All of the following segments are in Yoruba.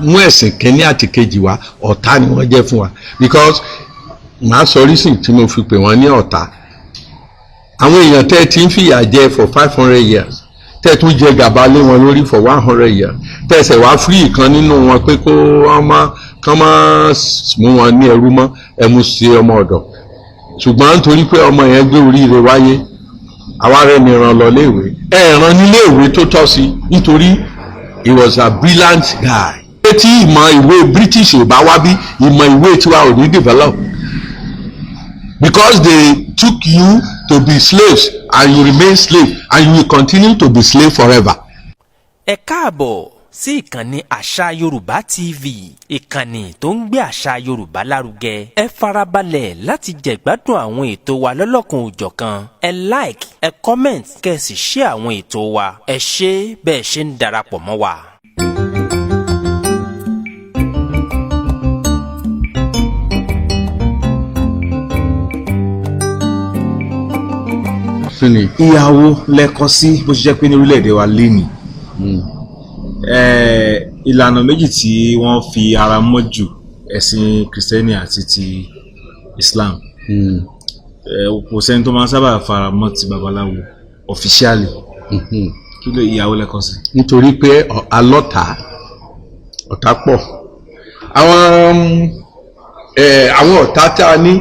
mú ẹ̀sìn kẹ́ni àti kejì wá ọ̀tá ni wọ́n jẹ́ fún wa because màá sọ reason tí mo fi pè wọ́n ní ọ̀tá. Àwọn èèyàn tẹ́ ti ń fìyà jẹ for 500 years tẹ́ tún jẹ gàba lé wọn lórí for 100 years tẹ́sẹ̀ wá free kan nínú wọn pé kán má mú wọn ní ẹrú mọ́ ẹmu sí ọmọ ọ̀dọ̀ ṣùgbọ́n nítorí pé ọmọ yẹn gbé oríire wáyé àwa rẹ̀ ní ràn lọ léèwé ràn nílé ìwé tó tọ́ sí nítorí he was a brilliant guy. pé tí ìmọ̀ ìwé British ò bá wá bí ìmọ̀ ìwé tiwa ò ní develop because they took you to be slaves and you remain slave and you will continue to be slave forever. Ẹ káàbọ̀ sí ìkànnì àṣà Yorùbá TV, ìkànnì tó ń gbé àṣà Yorùbá lárugẹ. Ẹ farabalẹ̀ láti jẹ̀gbádùn àwọn ètò wa lọ́lọ́kan òjọ̀kan. Ẹ like, ẹ comment, kẹ́ sì share àwọn ètò wa. Ẹ ṣé bẹ́ẹ̀ ṣe ń darapọ̀ mọ́ wa. Ìyàwó lẹ́kọ́ sí bó ṣe jẹ́ pé ní orílẹ̀-èdè wa lé ní ìlànà méjì tí wọ́n fi ara mọ́ jù ẹ̀sìn kìrìsìtẹ́nì àti ti Islam kò sẹ́ni tó máa ń sábà fara mọ́ ti babaláwo officially kí ló ìyàwó lẹ́kọ́ sí. nítorí pé ọ̀tá pọ̀ àwọn ọ̀tá tá a ní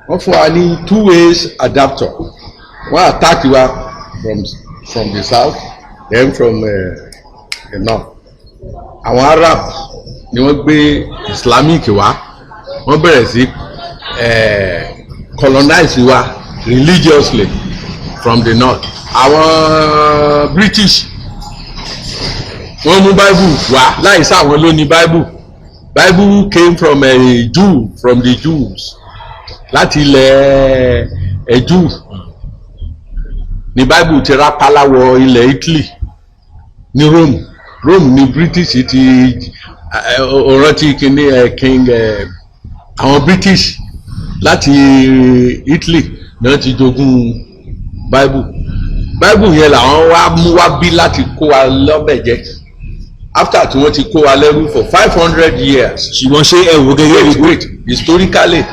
wọ́n fún wa ní 2 ways adapter. One attack you are from the south, then from the north. Àwọn Arab ni wọ́n gbé Islamic wá, wọ́n bẹ̀rẹ̀ sí colonize wa religiously from the north. Àwọn British wọ́n mú Bible wá láìsí àwọn ló ní Bible. Bible came from a Jew, from the Jews, láti ilẹ̀ Jew. Ní Bible ti rápálá wọ ilẹ̀ Italy ní Rome ní British ti ọ̀rántí kìíní king àwọn British láti Italy náà ti jogún Bible yẹn làwọn wá mú wá bí láti kó wa lọ́bẹ̀ jẹ after tí wọ́n ti kó wa lẹ́rú for 500 years. ṣùgbọ́n ṣé ẹ wò gẹ́gẹ́ bí wait historically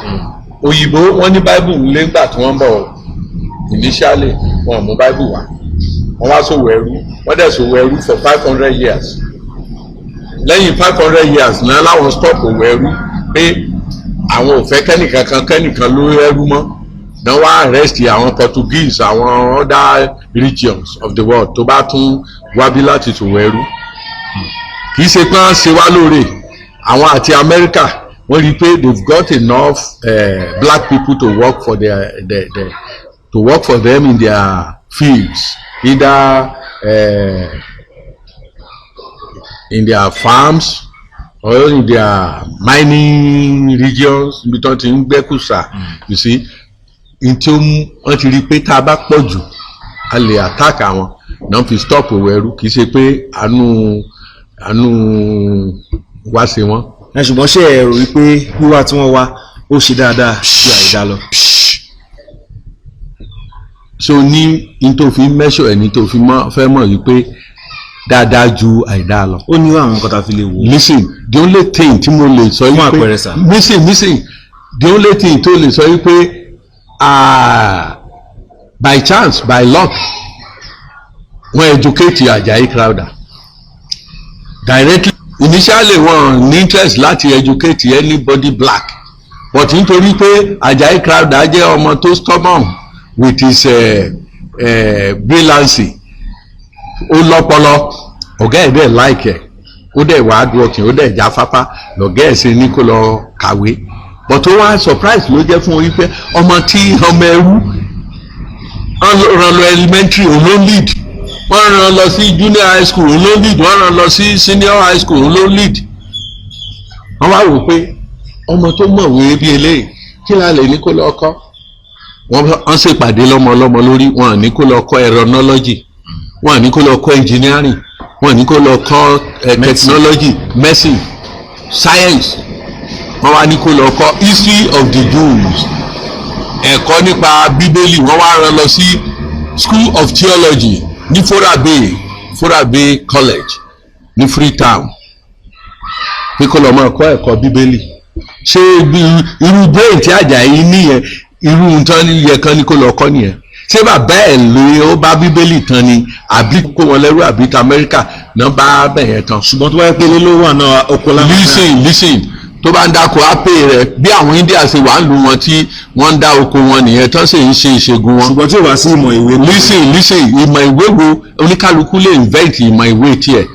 òyìnbó wọ́n ní Bible lẹ́gbà tí wọ́n bọ̀ initially wọ́n mú Bible wá wọ́n wá sòwò ẹrú wọ́n dẹ̀ sòwò ẹrú for 500 years lẹ́yìn 500 years náà láwọn stop òwò ẹrú pé àwọn ò fẹ́ kẹ́nìkan ló ẹrú mọ́ náà wá arrest àwọn Portuguese àwọn other regions of the world tó bá tún wábí láti sòwò ẹrú kì í ṣe pé wọ́n ṣe wá lóore àwọn àti America wọ́n rí i pé they've got enough black people to work for to work for them in their fields, either in their farms or in their mining regions. You see, until wọ́n ti rí pé tá a bá pọ̀ jù a lè attack àwọn náà fi stop òwò ẹrú kì í ṣe pé àánú wá ṣe wọ́n. ṣùgbọ́n ṣé ẹ rò wípé wíwá tí wọ́n wá ó ṣe dáadáa ju àìdá lọ. so ní tó fi measure ẹni tó fi fẹ́ mọ̀ wípé dáadáa ju àìdá lọ. ó ní àwọn nǹkan tá a fi lè wò. listen the only thing tí mo lè sọ wípé fún àpẹẹrẹ sà. listen the only thing tó lè sọ wípé by chance by luck wọ́n educate Àjàyí Crowther directly. Initially wọ́n ní interest láti educate anybody black but nítorí pé Àjàyí Crowther jẹ́ ọmọ tó stubborn with his brilliancy ó lọ́pọlọ ọ̀gá ẹ̀ dẹ̀ like ẹ̀ ó dẹ̀ wá hardworking ó dẹ̀ jáfáfá lọ̀gá ẹ̀ ṣe ní kó lọ kàwé but ó wá surprise ló jẹ́ fún orí pé ọmọ ẹrú ràn lọ elementary òun ló lead wọ́n ràn lọ sí junior high school òun ló lead wọ́n ràn lọ sí senior high school òun ló lead wọ́n wá wò pé ọmọ tó mọ̀wé bí eléyìí kí la lè ní kó lọ kọ́ wọ́n ṣèpàdé lọ́mọ lórí wọn ní kó lọ kọ́ aeronology wọn ní kó lọ kọ́ engineering wọn ní kó lọ kọ́ technology medicine science wọ́n wá ní kó lọ kọ́ history of the Jews ẹ̀kọ́ nípa bíbélì wọ́n wá rán lọ sí school of theology ní Forabe College ní Freetown pé kó lọ máa kọ́ ẹ̀kọ́ bíbélì ṣé irú brain tí Àjàyí nìyẹn irú nǹkan yẹ kan ní kó lọ kọ́ nìyẹn ṣé bàbá ẹ̀ ló bá bíbélì tán ni àbí kó wọn lẹ́rú àbí ti Amẹ́ríkà náà bá bẹ̀yẹn tán. ṣùgbọ́n tó wáyé pé lé ló wà náà oko lámà. listen tó bá ń dáko ápè rẹ bí àwọn India ṣe wà ń lu wọn tí wọ́n ń dá oko wọn nìyẹn tán sì ń ṣe ìṣègùn wọn. ṣùgbọ́n tí ò bá sí ìmọ̀ ìwé. listen ìmọ̀ ìwé wo oníkálukú lè invent ìmọ̀ ìwé tiẹ̀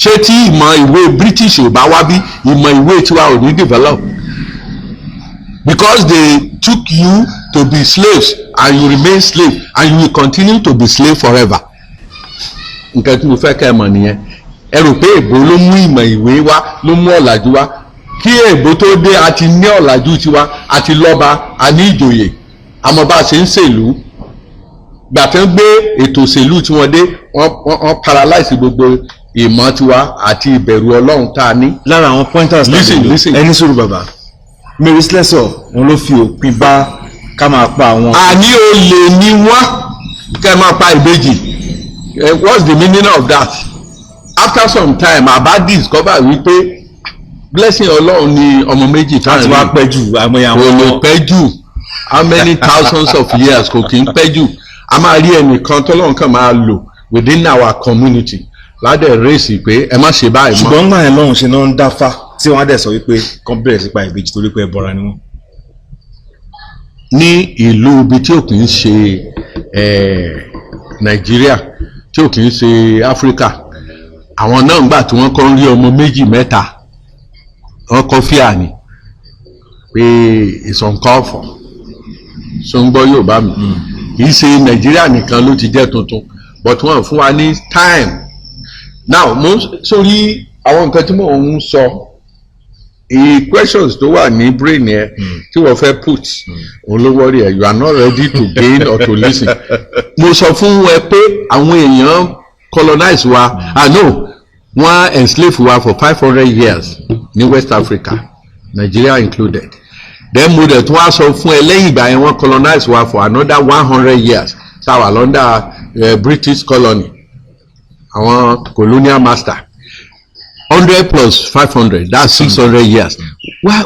ṣé tí ìmọ̀ ìwé British ò bá wá bí ìmọ̀ ìwé tiwa ò ní develop because they took you to be slaves and you remain slave and you will continue to be slave forever. nǹkan tí mo fẹ́ kẹ́ ẹ mọ̀ nìyẹn ẹ rò pé èbó ló mú ìmọ̀ ìwé wá ló mú ọ̀làjú wá kí èbó tó dé a ti ní ọ̀làjú tiwa a ti lọ́ba a ní ìjòyè àmọ́ bá a ṣe ń ṣèlú gbà tó ń gbé ètò òṣèlú tí wọ́n dé wọ́n paralyze gbogbo ìmọ̀ tiwa àti ìbẹ̀rù Ọlọ́run tá a ní. lára àwọn pointers listen ẹni sọ̀rọ̀ bàbá Mary Slessor wọn ló fi òpin bá ká máa pa àwọn. àní olè ni wọ́n kẹ́ máa pa ìbejì what's the meaning of that after some time àbá discover wípé blessing Ọlọ́run ni ọmọ méjì tá à ń rí. àti wàá pẹ́ jù àmọ́ àwọn. kò lè pẹ́ jù how many thousands of years kò kí ń pẹ́ jù a máa rí ẹnìkan tọ́lọ́run kan máa lò within our community ládẹ̀ rèsì pé ẹ má ṣe báyìí mọ́. ṣùgbọ́n gbà yẹn lọ́hùn ṣe náà ń dáfá tí wọ́n á dẹ̀ sọ wípé kán bẹ̀rẹ̀ sí pa ìbejì torí pé ẹ bọ́ra ni wọ́n. ní ìlú ibi tí ò kì í ṣe Nàìjíríà tí ò kì í ṣe Áfíríkà àwọn náà ń gbà tí wọ́n kọ́ ń rí ọmọ méjì mẹ́ta wọ́n kọ́ fíà ni pé ìsọ̀nkọ́fọ̀ so ń gbọ́ Yorùbá mi kì í ṣe Nàìjíríà nìkan ló ti jẹ́ tuntun but wọ́n fún wa ní time now mo sórí àwọn nǹkan tí mò ń sọ questions tó wà ní brain yẹn tí wọ́n fẹ́ put òun ló worry ẹ you are not ready to gain or to listen mo sọ fún ẹ pé àwọn èèyàn colonize wa no wọ́n enslave wa for 500 years ní West Africa Nigeria included then mo dẹ̀ tún wá sọ fún ẹ lẹ́yìn ìgbà yẹn wọ́n colonize wa for another 100 years sáwà lọ́ndà British colony àwọn colonial master 100 plus 500 that's 600 years why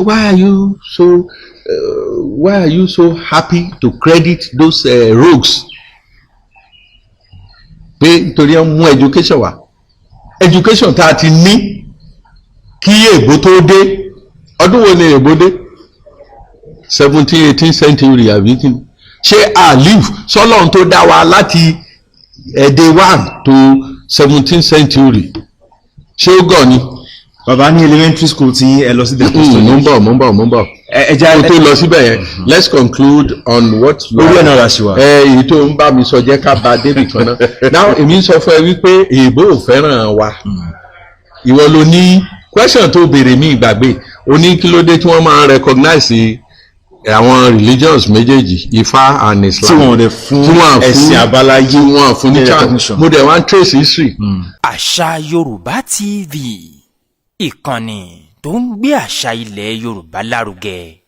are you so happy to credit those rogues pé nítorí wọ́n mú education wá education tá a ti ní kí èbó tó dé ọdún wo ni èbó dé 17th-18th century àbí kí ni ṣé live sọ́lọ́run tó dá wa láti day 1 to 17th century ṣé ó gọ̀ ni. bàbá ní elementary school tí ẹ lọ sí deposition. mo ń bọ̀. ẹja tó lọ síbẹ̀ yẹn let's conclude on what you are. orí ẹ̀ náà la ṣe wà. èyí tó ń bá mi sọ jẹ́ ká ba débì kan náà. now èmi ń sọ fún ẹ wípé èèbó ò fẹ́ràn wa. ìwọ ló ní question tó béèrè mi ìgbàgbé o ní kí ló dé tí wọ́n máa ń recognize àwọn religions méjèèjì Ifá and Islam tí wọ́n dẹ̀ fún ẹ̀sìn àbáláyé tí wọ́n fún ní chance mo dẹ̀ wá ń trace history. Àṣà Yorùbá TV ìkànnì tó ń gbé àṣà ilẹ̀ Yorùbá lárugẹ.